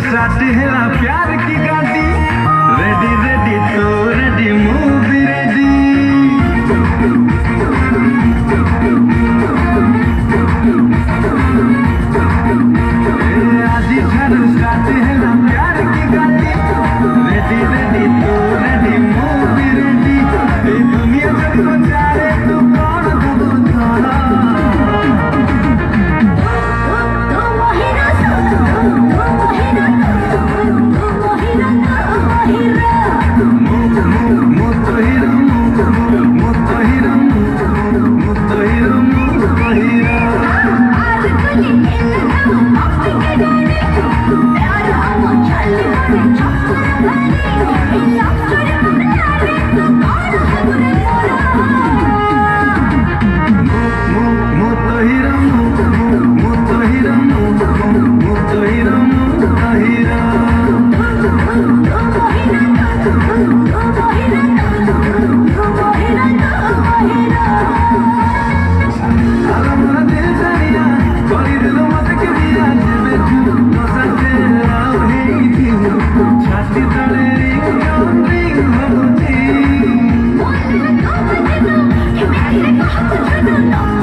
Start है प्यार की गाड़ी रेडी रेडी तो रेडी मूवी रेडी आज स्टार्ट है प्यार की गाड़ी रेडी रेडी तो रेडी मूवी रेडी दुनिया जब को चाहे तू कौन No.